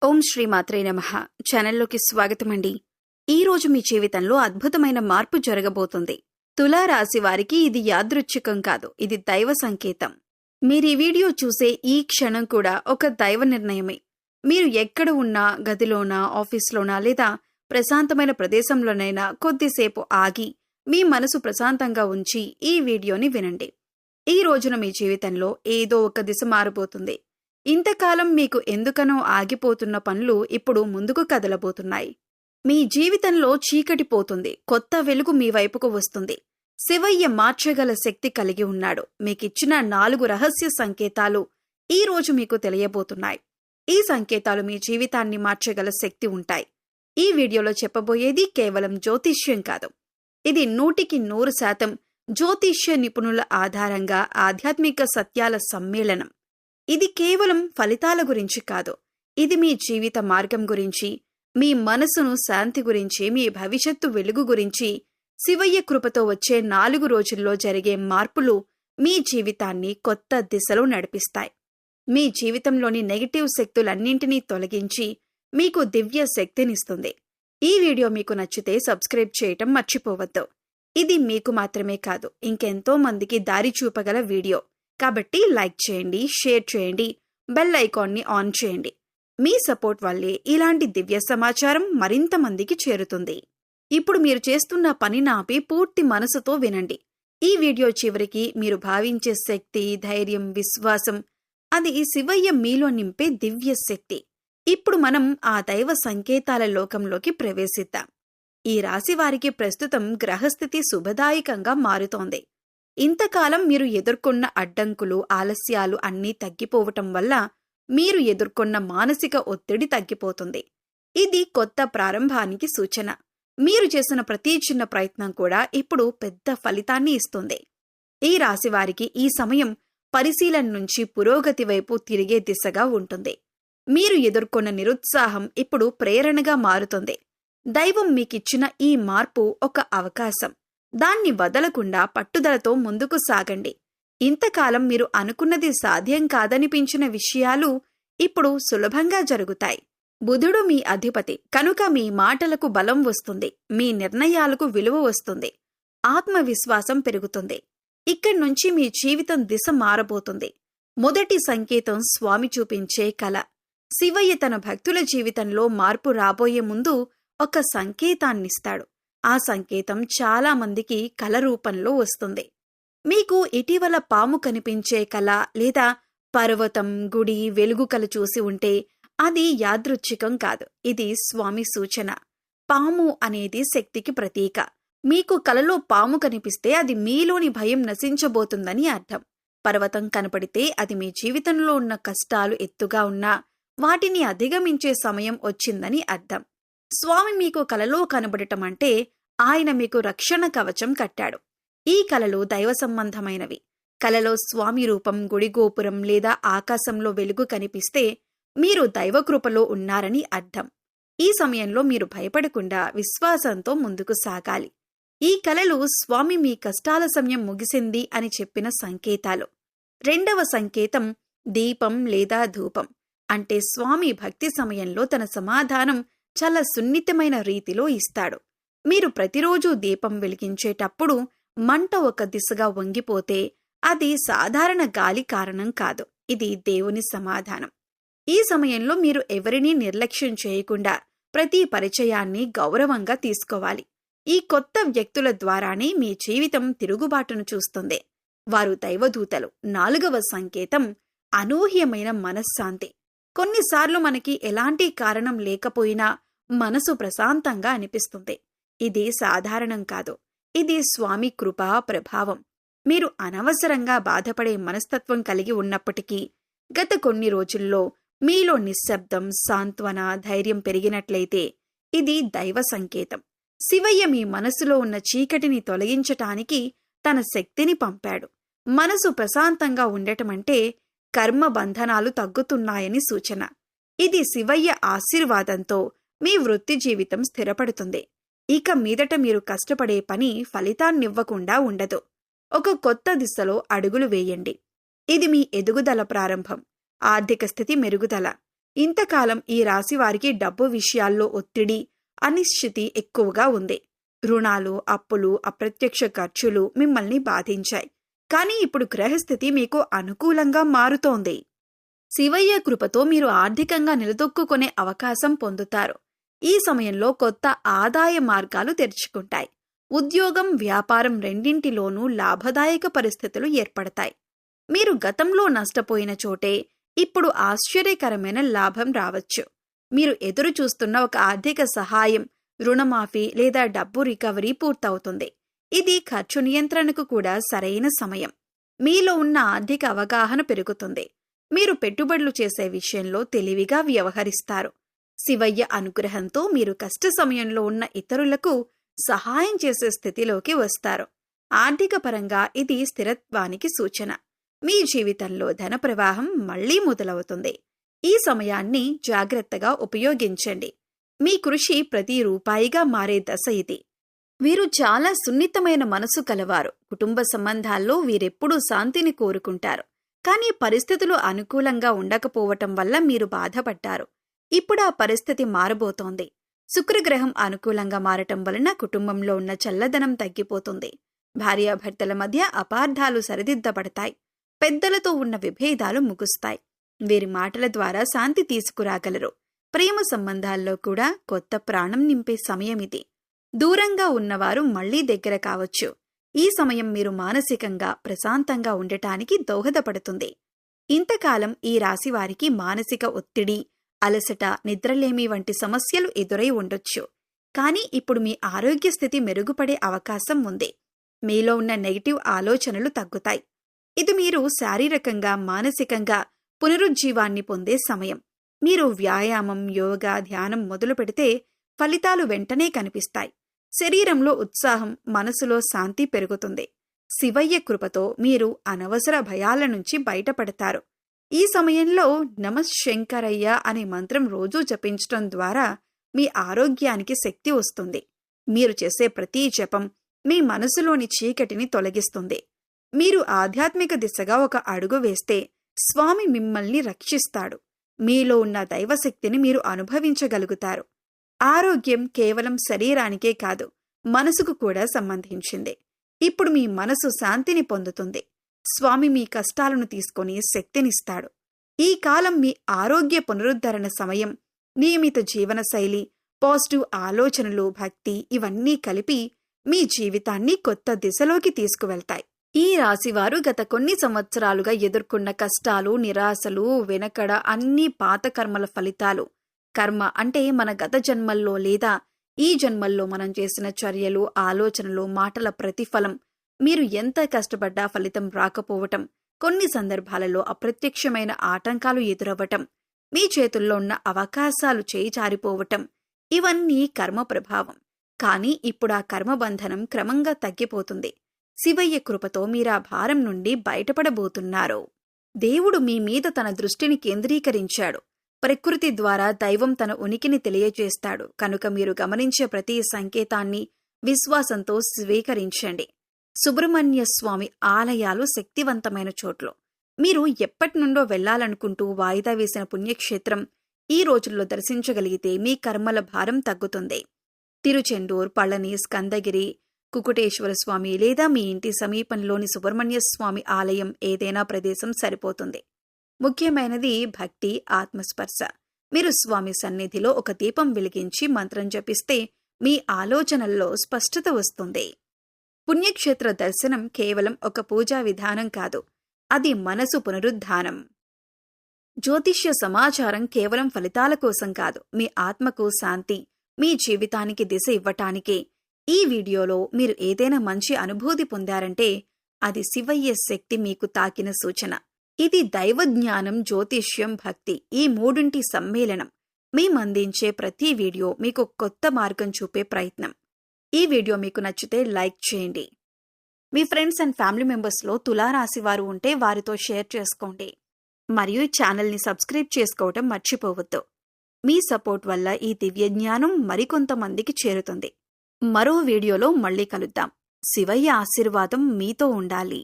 ఓం శ్రీ మాత్రే నమః. ఛానల్లోకి స్వాగతమండి. ఈ రోజు మీ జీవితంలో అద్భుతమైన మార్పు జరగబోతుంది. తులారాశి వారికి ఇది యాదృచ్ఛికం కాదు, ఇది దైవ సంకేతం. మీరు ఈ వీడియో చూసే ఈ క్షణం కూడా ఒక దైవ నిర్ణయమే. మీరు ఎక్కడ ఉన్నా, గదిలోనా, ఆఫీస్లోనా లేదా ప్రశాంతమైన ప్రదేశంలోనైనా కొద్దిసేపు ఆగి మీ మనసు ప్రశాంతంగా ఉంచి ఈ వీడియోని వినండి. ఈ రోజున మీ జీవితంలో ఏదో ఒక దిశ మారబోతుంది. ఇంతకాలం మీకు ఎందుకనో ఆగిపోతున్న పనులు ఇప్పుడు ముందుకు కదలబోతున్నాయి. మీ జీవితంలో చీకటి పోతుంది, కొత్త వెలుగు మీ వైపుకు వస్తుంది. శివయ్య మార్చగల శక్తి కలిగి ఉన్నాడు. మీకిచ్చిన 4 రహస్య సంకేతాలు ఈ రోజు మీకు తెలియబోతున్నాయి. ఈ సంకేతాలు మీ జీవితాన్ని మార్చగల శక్తి ఉంటాయి. ఈ వీడియోలో చెప్పబోయేది కేవలం జ్యోతిష్యం కాదు. ఇది 100% జ్యోతిష్య నిపుణుల ఆధారంగా ఆధ్యాత్మిక సత్యాల సమ్మేళనం. ఇది కేవలం ఫలితాల గురించి కాదు, ఇది మీ జీవిత మార్గం గురించి, మీ మనసును శాంతి గురించి, మీ భవిష్యత్తు వెలుగు గురించి. శివయ్య కృపతో వచ్చే 4 రోజుల్లో జరిగే మార్పులు మీ జీవితాన్ని కొత్త దిశలో నడిపిస్తాయి. మీ జీవితంలోని నెగటివ్ శక్తులన్నింటినీ తొలగించి మీకు దివ్య శక్తినిస్తుంది. ఈ వీడియో మీకు నచ్చితే సబ్స్క్రైబ్ చేయటం మర్చిపోవద్దు. ఇది మీకు మాత్రమే కాదు, ఇంకెంతో మందికి దారి చూపగల వీడియో. కాబట్టి లైక్ చేయండి, షేర్ చేయండి, బెల్ ఐకాన్ని ఆన్ చేయండి. మీ సపోర్ట్ వల్లే ఇలాంటి దివ్య సమాచారం మరింత మందికి చేరుతుంది. ఇప్పుడు మీరు చేస్తున్న పనిని ఆపి పూర్తి మనసుతో వినండి. ఈ వీడియో చివరికి మీరు భావించే శక్తి, ధైర్యం, విశ్వాసం, అది శివయ్య మీలో నింపే దివ్య శక్తి. ఇప్పుడు మనం ఆ దైవ సంకేతాల లోకంలోకి ప్రవేశిద్దాం. ఈ రాశి వారికి ప్రస్తుతం గ్రహస్థితి శుభదాయకంగా మారుతోంది. ఇంతకాలం మీరు ఎదుర్కొన్న అడ్డంకులు, ఆలస్యాలు అన్నీ తగ్గిపోవటం వల్ల మీరు ఎదుర్కొన్న మానసిక ఒత్తిడి తగ్గిపోతుంది. ఇది కొత్త ప్రారంభానికి సూచన. మీరు చేసిన ప్రతి చిన్న ప్రయత్నం కూడా ఇప్పుడు పెద్ద ఫలితాన్ని ఇస్తుంది. ఈ రాశివారికి ఈ సమయం పరిశీలన నుంచి పురోగతి వైపు తిరిగే దిశగా ఉంటుంది. మీరు ఎదుర్కొన్న నిరుత్సాహం ఇప్పుడు ప్రేరణగా మారుతుంది. దైవం మీకిచ్చిన ఈ మార్పు ఒక అవకాశం. దాన్ని వదలకుండా పట్టుదలతో ముందుకు సాగండి. ఇంతకాలం మీరు అనుకున్నది సాధ్యం కాదనిపించిన విషయాలు ఇప్పుడు సులభంగా జరుగుతాయి. బుధుడు మీ అధిపతి కనుక మీ మాటలకు బలం వస్తుంది, మీ నిర్ణయాలకు విలువ వస్తుంది, ఆత్మవిశ్వాసం పెరుగుతుంది. ఇక్కడ్నుంచి మీ జీవితం దిశ మారబోతుంది. మొదటి సంకేతం స్వామి చూపించే కల. శివయ్య తన భక్తుల జీవితంలో మార్పు రాబోయే ముందు ఒక సంకేతాన్నిస్తాడు. ఆ సంకేతం చాలా మందికి కల రూపంలో వస్తుంది. మీకు ఇటీవల పాము కనిపించే కల లేదా పర్వతం, గుడి, వెలుగు కల చూసి ఉంటే అది యాదృచ్ఛికం కాదు, ఇది స్వామి సూచన. పాము అనేది శక్తికి ప్రతీక. మీకు కలలో పాము కనిపిస్తే అది మీలోని భయం నశించబోతుందని అర్థం. పర్వతం కనపడితే అది మీ జీవితంలో ఉన్న కష్టాలు ఎత్తుగా ఉన్నా వాటిని అధిగమించే సమయం వచ్చిందని అర్థం. స్వామి మీకు కలలో కనబడటం అంటే ఆయన మీకు రక్షణ కవచం కట్టాడు. ఈ కలలు దైవ సంబంధమైనవి. కలలో స్వామి రూపం, గుడి గోపురం లేదా ఆకాశంలో వెలుగు కనిపిస్తే మీరు దైవకృపలో ఉన్నారని అర్థం. ఈ సమయంలో మీరు భయపడకుండా విశ్వాసంతో ముందుకు సాగాలి. ఈ కలలు స్వామి మీ కష్టాల సమయం ముగిసింది అని చెప్పిన సంకేతాలు. రెండవ సంకేతం దీపం లేదా ధూపం. అంటే స్వామి భక్తి సమయంలో తన సమాధానం చాలా సున్నితమైన రీతిలో ఇస్తాడు. మీరు ప్రతిరోజూ దీపం వెలిగించేటప్పుడు మంట ఒక దిశగా వంగిపోతే అది సాధారణ గాలి కారణం కాదు, ఇది దేవుని సమాధానం. ఈ సమయంలో మీరు ఎవరినీ నిర్లక్ష్యం చేయకుండా ప్రతి పరిచయాన్ని గౌరవంగా తీసుకోవాలి. ఈ కొత్త వ్యక్తుల ద్వారానే మీ జీవితం తిరుగుబాటును చూస్తుంది. వారు దైవదూతలు. 4వ సంకేతం అనూహ్యమైన మనశ్శాంతి. కొన్నిసార్లు మనకి ఎలాంటి కారణం లేకపోయినా మనసు ప్రశాంతంగా అనిపిస్తుంది. ఇది సాధారణం కాదు, ఇది స్వామి కృపా ప్రభావం. మీరు అనవసరంగా బాధపడే మనస్తత్వం కలిగి ఉన్నప్పటికీ గత కొన్ని రోజుల్లో మీలో నిశ్శబ్దం, సాంత్వన, ధైర్యం పెరిగినట్లయితే ఇది దైవ సంకేతం. శివయ్య మీ మనసులో ఉన్న చీకటిని తొలగించటానికి తన శక్తిని పంపాడు. మనసు ప్రశాంతంగా ఉండటమంటే కర్మ బంధనాలు తగ్గుతున్నాయని సూచన. ఇది శివయ్య ఆశీర్వాదంతో మీ వృత్తి జీవితం స్థిరపడుతుంది. ఇక మీదట మీరు కష్టపడే పని ఫలితాన్నివ్వకుండా ఉండదు. ఒక కొత్త దిశలో అడుగులు వేయండి. ఇది మీ ఎదుగుదల ప్రారంభం. ఆర్థిక స్థితి మెరుగుదల. ఇంతకాలం ఈ రాశి వారికి డబ్బు విషయాల్లో ఒత్తిడి, అనిశ్చితి ఎక్కువగా ఉంది. రుణాలు, అప్పులు, అప్రత్యక్ష ఖర్చులు మిమ్మల్ని బాధించాయి. కానీ ఇప్పుడు గ్రహస్థితి మీకు అనుకూలంగా మారుతోంది. శివయ్య కృపతో మీరు ఆర్థికంగా నిలదొక్కునే అవకాశం పొందుతారు. ఈ సమయంలో కొత్త ఆదాయ మార్గాలు తెరుచుకుంటాయి. ఉద్యోగం, వ్యాపారం రెండింటిలోనూ లాభదాయక పరిస్థితులు ఏర్పడతాయి. మీరు గతంలో నష్టపోయిన చోటే ఇప్పుడు ఆశ్చర్యకరమైన లాభం రావచ్చు. మీరు ఎదురు చూస్తున్న ఒక ఆర్థిక సహాయం, రుణమాఫీ లేదా డబ్బు రికవరీ పూర్తవుతుంది. ఇది ఖర్చు నియంత్రణకు కూడా సరైన సమయం. మీలో ఉన్న ఆర్థిక అవగాహన పెరుగుతుంది. మీరు పెట్టుబడులు చేసే విషయంలో తెలివిగా వ్యవహరిస్తారు. శివయ్య అనుగ్రహంతో మీరు కష్ట సమయంలో ఉన్న ఇతరులకు సహాయం చేసే స్థితిలోకి వస్తారు. ఆర్థిక పరంగా ఇది స్థిరత్వానికి సూచన. మీ జీవితంలో ధన ప్రవాహం మళ్లీ మొదలవుతుంది. ఈ సమయాన్ని జాగ్రత్తగా ఉపయోగించండి. మీ కృషి ప్రతి రూపాయిగా మారే దశ ఇది. వీరు చాలా సున్నితమైన మనసు కలవారు. కుటుంబ సంబంధాల్లో వీరెప్పుడూ శాంతిని కోరుకుంటారు. కానీ పరిస్థితులు అనుకూలంగా ఉండకపోవటం వల్ల మీరు బాధపడ్డారు. ఇప్పుడు ఆ పరిస్థితి మారబోతోంది. శుక్రగ్రహం అనుకూలంగా మారటం వలన కుటుంబంలో ఉన్న చల్లదనం తగ్గిపోతుంది. భార్యాభర్తల మధ్య అపార్థాలు సరిదిద్దబడతాయి. పెద్దలతో ఉన్న విభేదాలు ముగుస్తాయి. వీరి మాటల ద్వారా శాంతి తీసుకురాగలరు. ప్రేమ సంబంధాల్లో కూడా కొత్త ప్రాణం నింపే సమయం ఇది. దూరంగా ఉన్నవారు మళ్లీ దగ్గర కావచ్చు. ఈ సమయం మీరు మానసికంగా ప్రశాంతంగా ఉండటానికి దోహదపడుతుంది. ఇంతకాలం ఈ రాశివారికి మానసిక ఒత్తిడి, అలసట, నిద్రలేమి వంటి సమస్యలు ఎదురై ఉండొచ్చు. కానీ ఇప్పుడు మీ ఆరోగ్య స్థితి మెరుగుపడే అవకాశం ఉంది. మీలో ఉన్న నెగటివ్ ఆలోచనలు తగ్గుతాయి. ఇది మీరు శారీరకంగా, మానసికంగా పునరుజ్జీవాన్ని పొందే సమయం. మీరు వ్యాయామం, యోగా, ధ్యానం మొదలు పెడితే ఫలితాలు వెంటనే కనిపిస్తాయి. శరీరంలో ఉత్సాహం, మనసులో శాంతి పెరుగుతుంది. శివయ్య కృపతో మీరు అనవసర భయాల నుంచి బయటపడతారు. ఈ సమయంలో నమఃశంకరయ్య అనే మంత్రం రోజూ జపించటం ద్వారా మీ ఆరోగ్యానికి శక్తి వస్తుంది. మీరు చేసే ప్రతి జపం మీ మనసులోని చీకటిని తొలగిస్తుంది. మీరు ఆధ్యాత్మిక దిశగా ఒక అడుగు వేస్తే స్వామి మిమ్మల్ని రక్షిస్తాడు. మీలో ఉన్న దైవశక్తిని మీరు అనుభవించగలుగుతారు. ఆరోగ్యం కేవలం శరీరానికే కాదు, మనసుకు కూడా సంబంధించింది. ఇప్పుడు మీ మనసు శాంతిని పొందుతుంది. స్వామి మీ కష్టాలను తీసుకొని శక్తినిస్తాడు. ఈ కాలం మీ ఆరోగ్య పునరుద్ధరణ సమయం. నియమిత జీవనశైలి, పాజిటివ్ ఆలోచనలు, భక్తి ఇవన్నీ కలిపి మీ జీవితాన్ని కొత్త దిశలోకి తీసుకువెళ్తాయి. ఈ రాశివారు గత కొన్ని సంవత్సరాలుగా ఎదుర్కొన్న కష్టాలు, నిరాశలు, వెనకడ అన్నీ పాత కర్మల ఫలితాలు. కర్మ అంటే మన గత జన్మల్లో లేదా ఈ జన్మల్లో మనం చేసిన చర్యలు, ఆలోచనలు, మాటల ప్రతిఫలం. మీరు ఎంత కష్టపడ్డా ఫలితం రాకపోవటం, కొన్ని సందర్భాలలో అప్రత్యక్షమైన ఆటంకాలు ఎదురవ్వటం, మీ చేతుల్లో ఉన్న అవకాశాలు చేయిచారిపోవటం, ఇవన్నీ కర్మ ప్రభావం. కానీ ఇప్పుడు ఆ కర్మబంధనం క్రమంగా తగ్గిపోతుంది. శివయ్య కృపతో మీరా భారం నుండి బయటపడబోతున్నారు. దేవుడు మీ మీద తన దృష్టిని కేంద్రీకరించాడు. ప్రకృతి ద్వారా దైవం తన ఉనికిని తెలియజేస్తాడు. కనుక మీరు గమనించే ప్రతి సంకేతాన్ని విశ్వాసంతో స్వీకరించండి. సుబ్రహ్మణ్య స్వామి ఆలయాలు శక్తివంతమైన చోట్లు. మీరు ఎప్పటినుండో వెళ్లాలనుకుంటూ వాయిదా వేసిన పుణ్యక్షేత్రం ఈ రోజుల్లో దర్శించగలిగితే మీ కర్మల భారం తగ్గుతుంది. తిరుచెండూర్, పళని, స్కందగిరి, కుకుటేశ్వర స్వామి లేదా మీ ఇంటి సమీపంలోని సుబ్రహ్మణ్య స్వామి ఆలయం ఏదైనా ప్రదేశం సరిపోతుంది. ముఖ్యమైనది భక్తి, ఆత్మస్పర్శ. మీరు స్వామి సన్నిధిలో ఒక దీపం వెలిగించి మంత్రం జపిస్తే మీ ఆలోచనల్లో స్పష్టత వస్తుంది. పుణ్యక్షేత్ర దర్శనం కేవలం ఒక పూజా విధానం కాదు, అది మనసు పునరుద్ధానం. జ్యోతిష్య సమాచారం కేవలం ఫలితాల కోసం కాదు, మీ ఆత్మకు శాంతి, మీ జీవితానికి దిశ ఇవ్వటానికే. ఈ వీడియోలో మీరు ఏదైనా మంచి అనుభూతి పొందారంటే అది శివయ్య శక్తి మీకు తాకిన సూచన. ఇది దైవజ్ఞానం, జ్యోతిష్యం, భక్తి ఈ మూడింటి సమ్మేళనం. మేమందించే ప్రతి వీడియో మీకు కొత్త మార్గం చూపే ప్రయత్నం. ఈ వీడియో మీకు నచ్చితే లైక్ చేయండి. మీ ఫ్రెండ్స్ అండ్ ఫ్యామిలీ మెంబర్స్లో తులారాశి వారు ఉంటే వారితో షేర్ చేసుకోండి. మరియు ఈ ఛానల్ని సబ్స్క్రైబ్ చేసుకోవటం మర్చిపోవద్దు. మీ సపోర్ట్ వల్ల ఈ దివ్య జ్ఞానం మరికొంతమందికి చేరుతుంది. మరో వీడియోలో మళ్ళీ కలుద్దాం. శివయ్య ఆశీర్వాదం మీతో ఉండాలి.